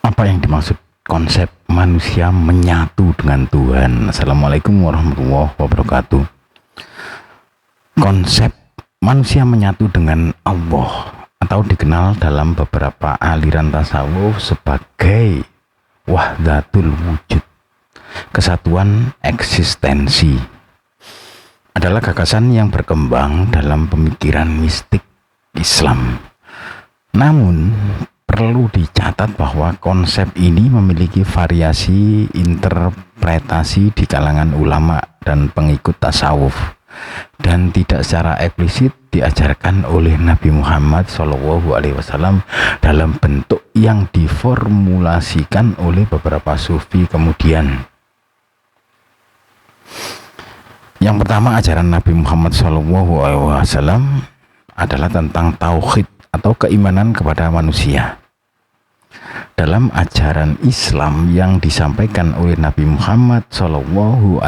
Apa yang dimaksud konsep manusia menyatu dengan Tuhan? Assalamualaikum warahmatullahi wabarakatuh. Konsep manusia menyatu dengan Allah atau dikenal dalam beberapa aliran tasawuf sebagai wahdatul wujud, kesatuan eksistensi, adalah gagasan yang berkembang dalam pemikiran mistik Islam. Namun perlu dicatat bahwa konsep ini memiliki variasi interpretasi di kalangan ulama dan pengikut tasawuf, dan tidak secara eksplisit diajarkan oleh Nabi Muhammad SAW dalam bentuk yang diformulasikan oleh beberapa sufi kemudian. Yang pertama, ajaran Nabi Muhammad SAW adalah tentang tauhid atau keimanan kepada manusia. Dalam ajaran Islam yang disampaikan oleh Nabi Muhammad SAW,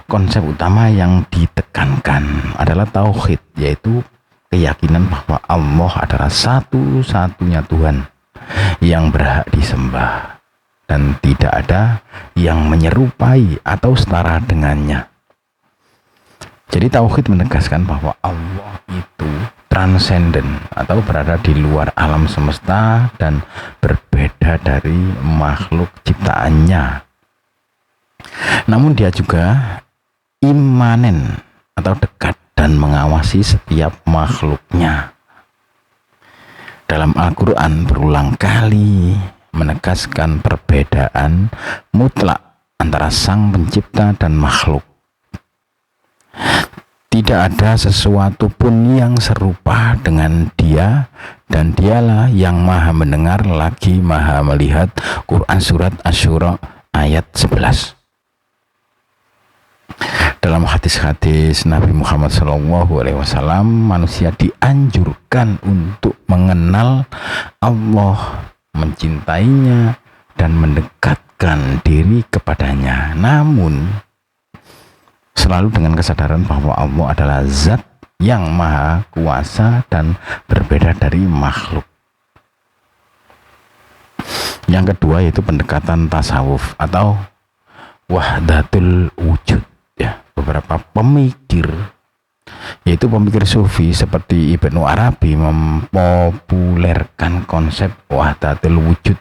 konsep utama yang ditekankan adalah tauhid, yaitu keyakinan bahwa Allah adalah satu-satunya Tuhan yang berhak disembah dan tidak ada yang menyerupai atau setara dengannya. Jadi tauhid menegaskan bahwa Allah itu transenden atau berada di luar alam semesta dan berbeda dari makhluk ciptaannya. Namun dia juga imanen atau dekat dan mengawasi setiap makhluknya. Dalam Al-Quran berulang kali menegaskan perbedaan mutlak antara Sang Pencipta dan makhluk. Tidak ada sesuatu pun yang serupa dengan Dia, dan Dialah yang Maha Mendengar lagi Maha Melihat. Quran Surat Asy-Syura ayat 11. Dalam hadis-hadis Nabi Muhammad SAW, manusia dianjurkan untuk mengenal Allah, mencintainya, dan mendekatkan diri kepadanya. Namun selalu dengan kesadaran bahwa Allah adalah zat yang maha kuasa dan berbeda dari makhluk. Yang kedua yaitu pendekatan tasawuf atau wahdatul wujud. Ya, beberapa pemikir, yaitu pemikir sufi seperti Ibnu Arabi, mempopulerkan konsep wahdatul wujud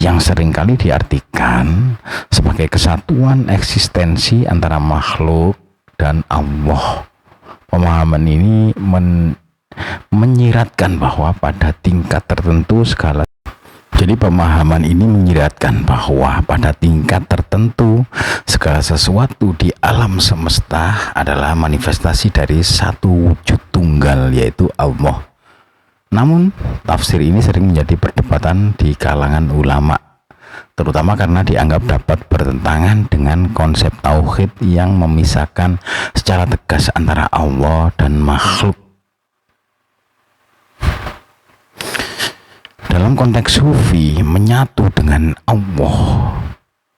yang seringkali diartikan sebagai kesatuan eksistensi antara makhluk dan Allah. Pemahaman ini menyiratkan bahwa pada tingkat tertentu segala sesuatu di alam semesta adalah manifestasi dari satu wujud tunggal, yaitu Allah. Namun tafsir ini sering menjadi perdebatan di kalangan ulama, terutama karena dianggap dapat bertentangan dengan konsep tauhid yang memisahkan secara tegas antara Allah dan makhluk. Dalam konteks sufi, menyatu dengan Allah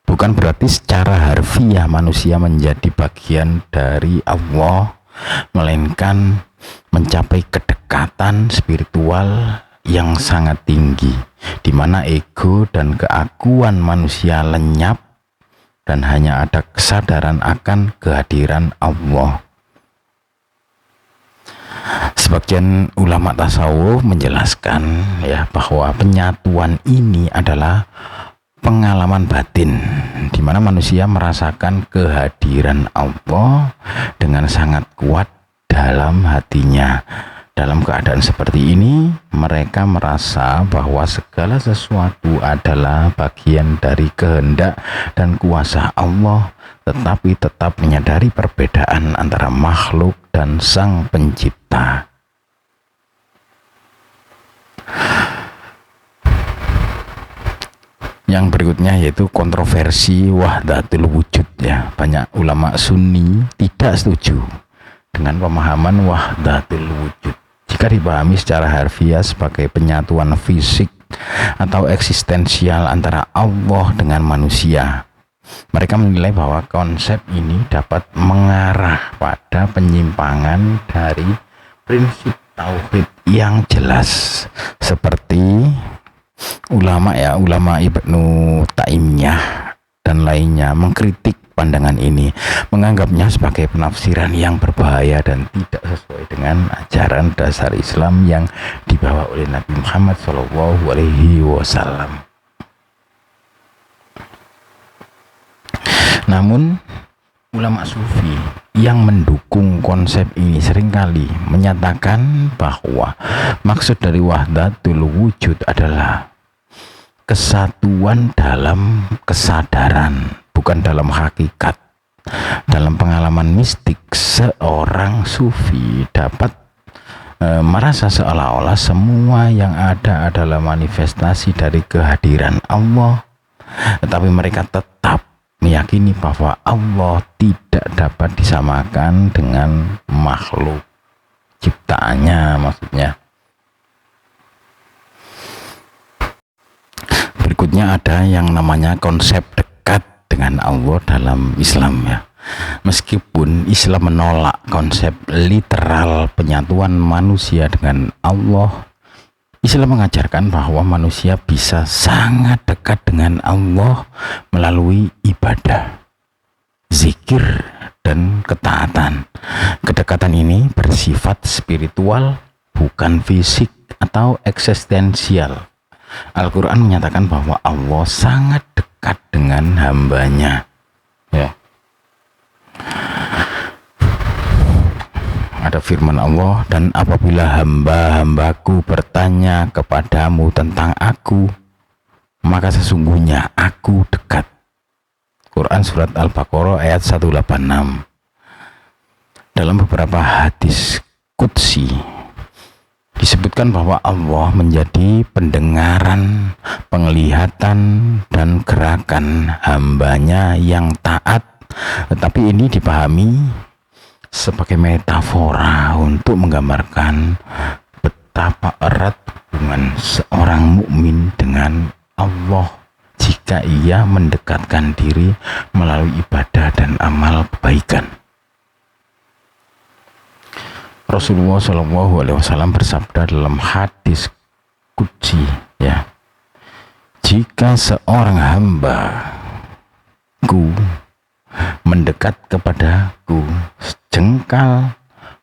bukan berarti secara harfiah manusia menjadi bagian dari Allah, melainkan mencapai kedekatan spiritual yang sangat tinggi, di mana ego dan keakuan manusia lenyap dan hanya ada kesadaran akan kehadiran Allah. Sebagian ulama tasawuf menjelaskan bahwa penyatuan ini adalah pengalaman batin, di mana manusia merasakan kehadiran Allah dengan sangat kuat dalam hatinya. Dalam keadaan seperti ini, mereka merasa bahwa segala sesuatu adalah bagian dari kehendak dan kuasa Allah, tetapi tetap menyadari perbedaan antara makhluk dan Sang Pencipta. Yang berikutnya yaitu kontroversi wahdatul wujud. Banyak ulama Sunni tidak setuju dengan pemahaman wahdatul wujud jika dipahami secara harfiah sebagai penyatuan fisik atau eksistensial antara Allah dengan manusia. Mereka menilai bahwa konsep ini dapat mengarah pada penyimpangan dari prinsip tauhid yang jelas, seperti ulama Ibnu Taimiyah dan lainnya mengkritik pandangan ini, menganggapnya sebagai penafsiran yang berbahaya dan tidak sesuai dengan ajaran dasar Islam yang dibawa oleh Nabi Muhammad SAW. Namun ulama sufi yang mendukung konsep ini seringkali menyatakan bahwa maksud dari wahdatul wujud adalah kesatuan dalam kesadaran, bukan dalam hakikat. Dalam pengalaman mistik, seorang sufi dapat merasa seolah-olah semua yang ada adalah manifestasi dari kehadiran Allah, tetapi mereka tetap meyakini bahwa Allah tidak dapat disamakan dengan makhluk ciptaannya, maksudnya. Berikutnya ada yang namanya konsep dekat dengan Allah dalam Islam, ya. Meskipun Islam menolak konsep literal penyatuan manusia dengan Allah, Islam mengajarkan bahwa manusia bisa sangat dekat dengan Allah melalui ibadah, zikir, dan ketaatan. Kedekatan ini bersifat spiritual, bukan fisik atau eksistensial. Al-Quran menyatakan bahwa Allah sangat dekat dengan hambanya, ya. Ada firman Allah, dan apabila hamba-hambaku bertanya kepadamu tentang aku, maka sesungguhnya aku dekat. Quran surat Al-Baqarah ayat 186. Dalam beberapa hadis qudsi disebutkan bahwa Allah menjadi pendengaran, penglihatan, dan gerakan hambanya yang taat. Tetapi ini dipahami sebagai metafora untuk menggambarkan betapa erat hubungan seorang mukmin dengan Allah jika ia mendekatkan diri melalui ibadah dan amal kebaikan. Rasulullah SAW bersabda dalam hadis qudsi, ya, jika seorang hambaku mendekat kepadaku sejengkal,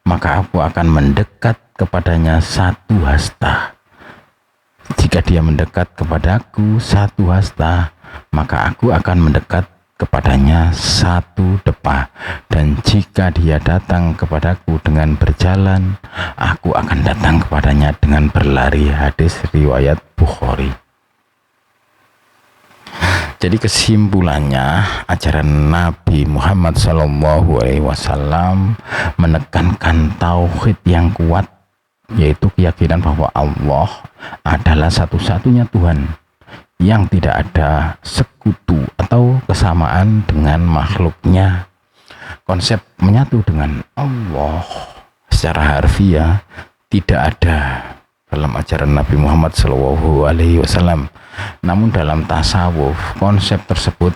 maka aku akan mendekat kepadanya satu hasta. Jika dia mendekat kepadaku satu hasta, maka aku akan mendekat kepadanya satu depa. Dan jika dia datang kepadaku dengan berjalan, aku akan datang kepadanya dengan berlari. Hadis riwayat Bukhari. Jadi kesimpulannya, ajaran Nabi Muhammad SAW menekankan tauhid yang kuat, yaitu keyakinan bahwa Allah adalah satu-satunya Tuhan yang tidak ada sekutu atau kesamaan dengan makhluknya. Konsep menyatu dengan Allah secara harfiah tidak ada dalam ajaran Nabi Muhammad SAW. Namun dalam tasawuf, konsep tersebut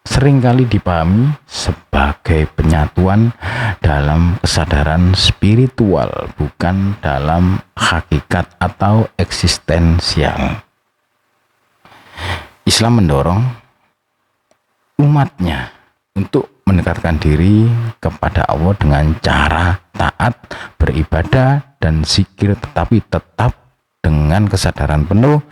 seringkali dipahami sebagai penyatuan dalam kesadaran spiritual, bukan dalam hakikat atau eksistensial. Islam mendorong umatnya untuk mendekatkan diri kepada Allah dengan cara taat, beribadah, dan zikir, tetapi tetap dengan kesadaran penuh